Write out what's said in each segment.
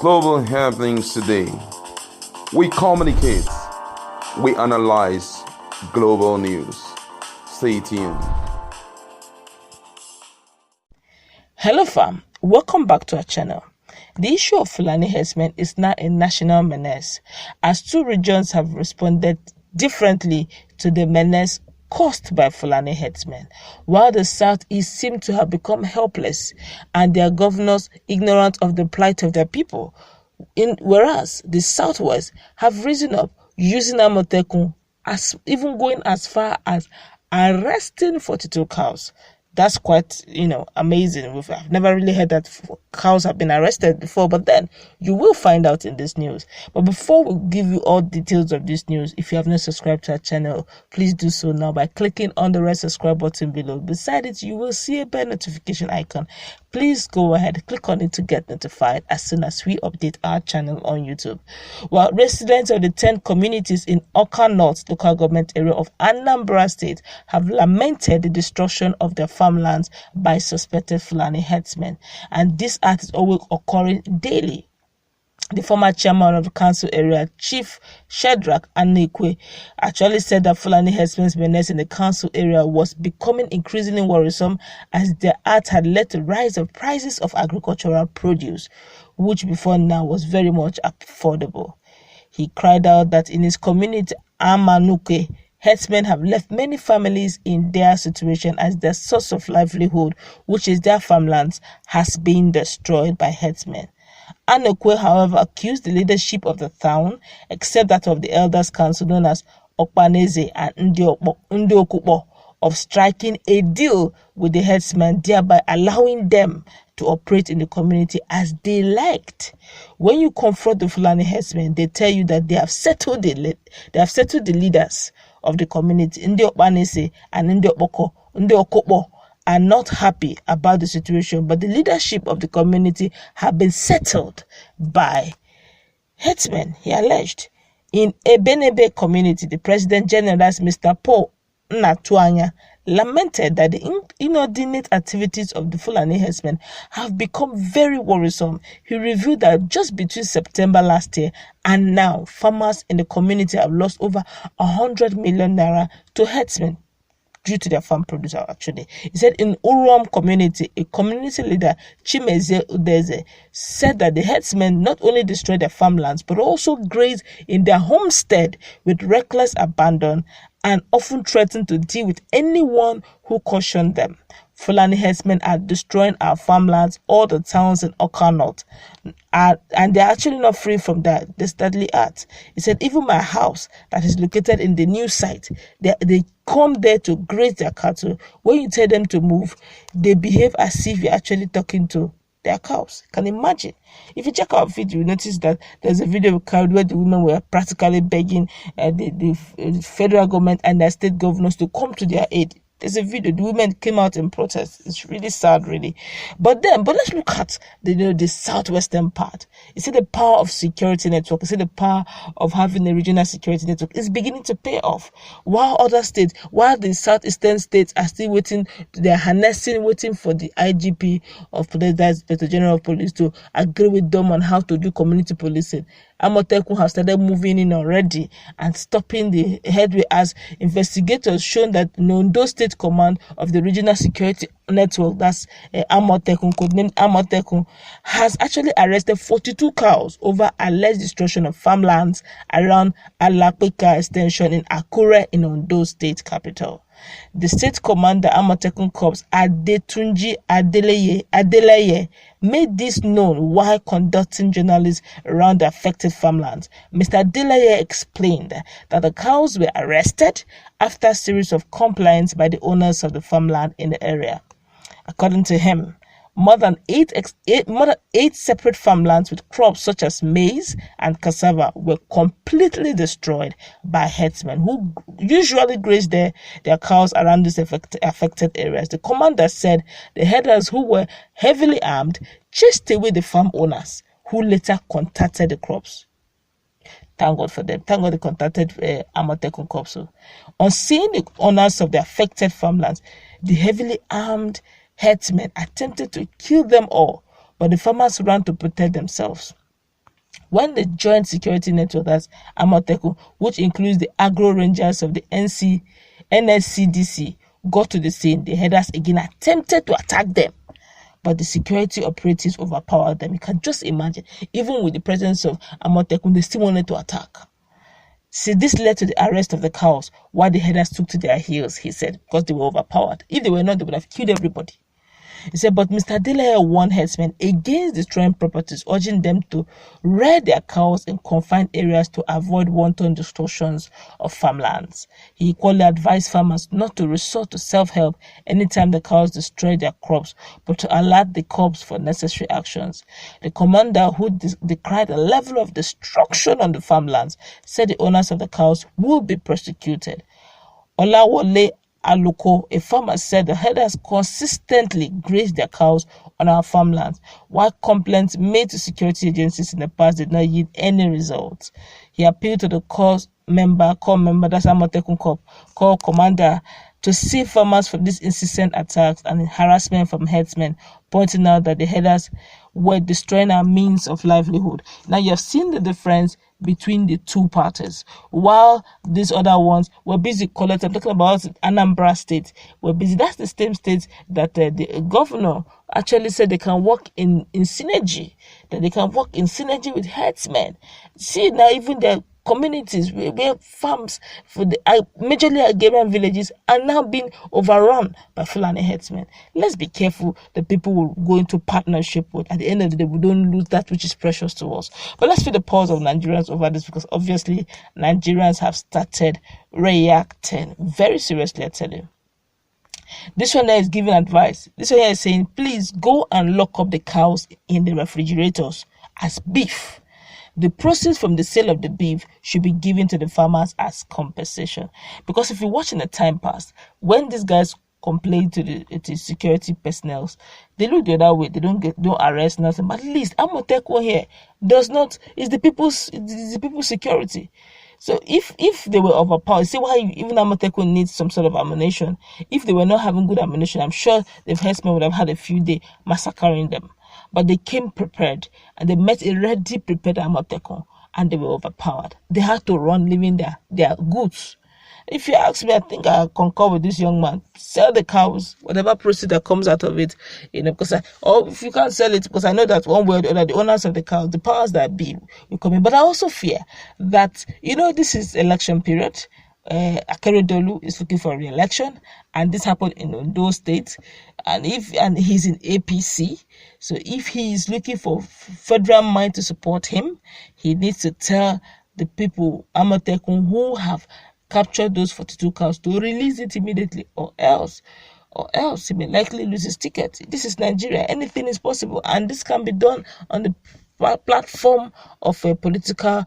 global happenings today. We communicate, we analyze global news. Stay tuned. Hello fam, welcome back to our channel. The issue of Fulani Herdsmen is now a national menace, as two regions have responded differently to the menace caused by Fulani Herdsmen, while the Southeast seem to have become helpless and their governors ignorant of the plight of their people, whereas the Southwest have risen up using Amotekun, as even going as far as arresting 42 cows. That's quite, amazing. I've never really heard that cows have been arrested before, but then you will find out in this news. But before we give you all details of this news, if you have not subscribed to our channel, please do so now by clicking on the red subscribe button below. Beside it, you will see a bell notification icon. Please go ahead, click on it to get notified as soon as we update our channel on YouTube. Well, residents of the 10 communities in Awka North local government area of Anambra State have lamented the destruction of their farmlands by suspected Fulani herdsmen, and this act is always occurring daily. The former chairman of the council area, Chief Shadrach Anekwe, actually said that Fulani herdsmen's menace in the council area was becoming increasingly worrisome, as their act had led to the rise of prices of agricultural produce, which before now was very much affordable. He cried out that in his community, Amanuke, herdsmen have left many families in their situation, as their source of livelihood, which is their farmlands, has been destroyed by herdsmen. Anekwe, however, accused the leadership of the town, except that of the elders council known as Okpaneze and Ndiokubo, of striking a deal with the herdsmen, thereby allowing them to operate in the community as they liked. When you confront the Fulani herdsmen, they tell you that they have settled the leaders of the community, Ndiokubo and Ndiokubo, are not happy about the situation, but the leadership of the community have been settled by herdsmen, he alleged. In Ebenebe community, the President General, Mr. Paul Natuanya, lamented that the inordinate activities of the Fulani herdsmen have become very worrisome. He revealed that just between September last year and now, farmers in the community have lost over 100 million naira to herdsmen due to their farm produce. Actually, he said in Uruam community, a community leader, Chimeze Udeze, said that the herdsmen not only destroy their farmlands but also graze in their homestead with reckless abandon and often threaten to deal with anyone who cautioned them. Fulani herdsmen are destroying our farmlands, all the towns in Awka North, and they're actually not free from that. They steadily act. He said, even my house that is located in the new site, they come there to graze their cattle. When you tell them to move, they behave as if you're actually talking to their cows. Can you imagine? If you check our video, you notice that there's a video where the women were practically begging the federal government and the state governors to come to their aid. There's a video. The women came out in protest. It's really sad, really. But let's look at the southwestern part. You see the power of security network. You see the power of having a regional security network is beginning to pay off. While the southeastern states are still waiting, they're harnessing, waiting for the IGP of police, that's Inspector General of Police, to agree with them on how to do community policing. Amotekun have started moving in already and stopping the headway, as investigators shown that Ondo State Command of the Regional Security Network, that's Amotekun, codenamed Amotekun, has actually arrested 42 cows over alleged destruction of farmlands around Alapeka Extension in Akure in Ondo State capital. The state commander, Amotekun Corps, Adetunji Adeleye, made this known while conducting journalists around the affected farmlands. Mr. Adeleye explained that the cows were arrested after a series of complaints by the owners of the farmland in the area. According to him, more than eight separate farmlands with crops such as maize and cassava were completely destroyed by herdsmen who usually graze their cows around these affected areas. The commander said the herders, who were heavily armed, chased away the farm owners, who later contacted the crops. Thank God for them. Thank God they contacted Amotekun Corps. On seeing the owners of the affected farmlands, the heavily armed herdsmen attempted to kill them all, but the farmers ran to protect themselves. When the Joint Security Network, that's Amotekun, which includes the agro rangers of the NSCDC, got to the scene, the herders again attempted to attack them, but the security operatives overpowered them. You can just imagine, even with the presence of Amotekun, they still wanted to attack. See, this led to the arrest of the cows while the herders took to their heels, he said, because they were overpowered. If they were not, they would have killed everybody. He said, but Mr. Delaya warned herdsmen against destroying properties, urging them to rear their cows in confined areas to avoid wanton distortions of farmlands. He equally advised farmers not to resort to self-help anytime the cows destroy their crops, but to alert the cops for necessary actions. The commander, who decried the level of destruction on the farmlands, said the owners of the cows will be prosecuted. Olawole Aloko, a farmer, said the herders consistently grazed their cows on our farmlands, while complaints made to security agencies in the past did not yield any results. He appealed to the corps member, that's Amotekun corps commander, to save farmers from these incessant attacks and harassment from herdsmen, pointing out that the herders were destroying our means of livelihood. Now you have seen the difference between the two parties. While these other ones were busy collecting, I'm talking about Anambra state, were busy. That's the same state that the governor actually said they can work in synergy, that they can work in synergy with herdsmen. See, now even the communities where farms for the majorly agrarian villages are now being overrun by Fulani herdsmen. Let's be careful the people will go into partnership with. At the end of the day, we don't lose that which is precious to us. But let's feel the pulse of Nigerians over this, because obviously Nigerians have started reacting very seriously, I tell you. This one there is giving advice. This one here is saying, please go and lock up the cows in the refrigerators as beef. The proceeds from the sale of the beef should be given to the farmers as compensation. Because if you watch in the time past, when these guys complain to the security personnel, they look the other way. They don't arrest nothing. But at least Amotekun here is the people's security. So if they were overpowered, see why even Amotekun needs some sort of ammunition. If they were not having good ammunition, I'm sure the herdsmen would have had a few days massacring them. But they came prepared, and they met a ready prepared Amotekun, and they were overpowered. They had to run, leaving their goods. If you ask me, I think I concur with this young man. Sell the cows, whatever proceeds that comes out of it, because if you can't sell it, because I know that one way or the other, the owners of the cows, the powers that be, will come in. But I also fear that, this is election period. Akeredolu is looking for re-election, and this happened in those states, and he's in APC. So if he is looking for federal mind to support him, he needs to tell the people Amotekun who have captured those 42 cows to release it immediately, or else he may likely lose his ticket. This is Nigeria. Anything is possible, and this can be done on the platform of a political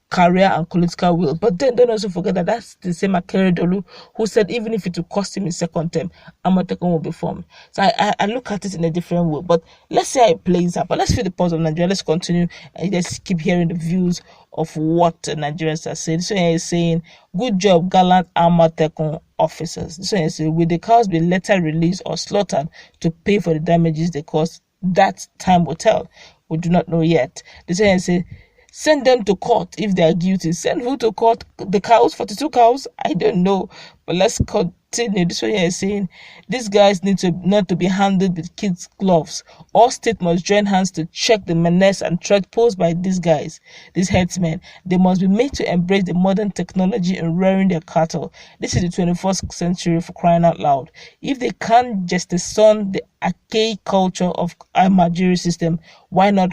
career and political will. But then don't also forget that that's the same Akeredolu who said even if it will cost him his second term, Amotekun will be formed. So I look at it in a different way. But let's see how it plays out. But let's feel the pulse of Nigeria. Let's continue and let's keep hearing the views of what Nigerians are saying. This one is saying, good job, gallant Amotekun officers. This one is saying, will the cows be later released or slaughtered to pay for the damages they caused? That time will tell. We do not know yet. This one is saying, send them to court if they are guilty. Send who to court? The cows, 42 cows? I don't know. But let's continue. This one here is saying, these guys need not to be handled with kids' gloves. All states must join hands to check the menace and threat posed by these guys, these herdsmen. They must be made to embrace the modern technology in rearing their cattle. This is the 21st century, for crying out loud. If they can't jettison the archaic culture of our Nigerian system, why not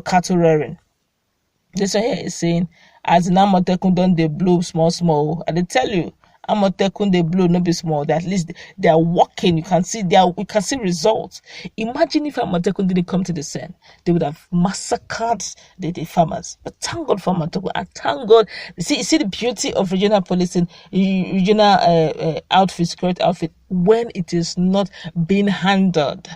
cattle rearing? This one here is saying, as in Amotekun done they blow small. And they tell you, Amotekun they blow no be small. That at least they are working. We can see results. Imagine if Amotekun didn't come to the scene, they would have massacred the farmers. But thank God for Amotekun. And thank God. See the beauty of regional policing, regional outfit, security outfit, when it is not being handled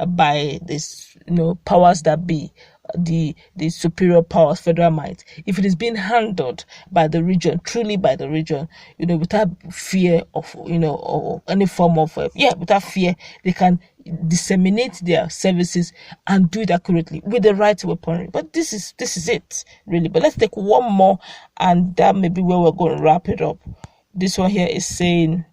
by this powers that be. The superior powers, federal might. If it is being handled by the region, truly by the region, without fear of, or any form of, without fear, they can disseminate their services and do it accurately with the right weaponry. But this is it, really. But let's take one more, and that may be where we're going to wrap it up. This one here is saying,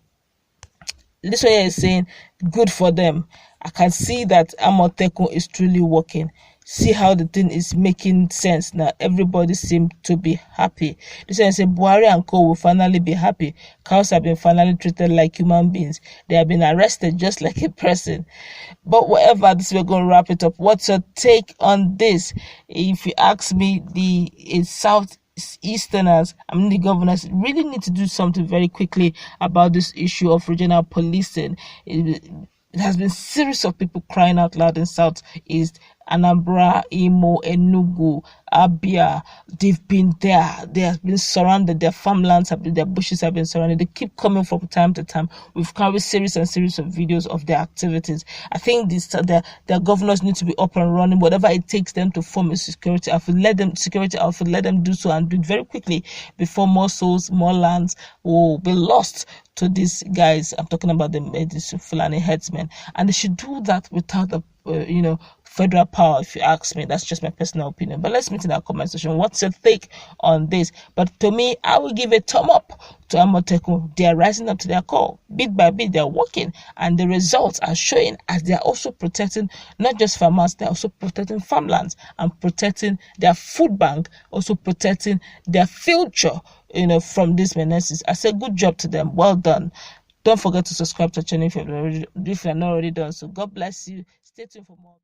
good for them. I can see that Amotekun is truly working. See how the thing is making sense now. Everybody seems to be happy. This one say Buhari and co will finally be happy. Cows have been finally treated like human beings. They have been arrested just like a person. But whatever, this we're going to wrap it up. What's your take on this? If you ask me, the Southeasterners, the governors really need to do something very quickly about this issue of regional policing. It has been series of people crying out loud in Southeast. Anambra, Imo, Enugu, Abia, they've been there. They have been surrounded. Their farmlands their bushes have been surrounded. They keep coming from time to time. We've carried series and series of videos of their activities. I think their governors need to be up and running. Whatever it takes them to form a security outfit, let them do so, and do it very quickly before more souls, more lands will be lost to these guys. I'm talking about the Fulani Herdsmen, and they should do that without the federal power, if you ask me. That's just my personal opinion. But let's meet in our comment section. What's your take on this? But to me, I will give a thumb up to Amotekun. They are rising up to their call. Bit by bit, they are working, and the results are showing, as they are also protecting not just farmers, they are also protecting farmlands and protecting their food bank, also protecting their future, from these menaces. I say good job to them. Well done. Don't forget to subscribe to the channel if you're not already done. So God bless you. Stay tuned for more.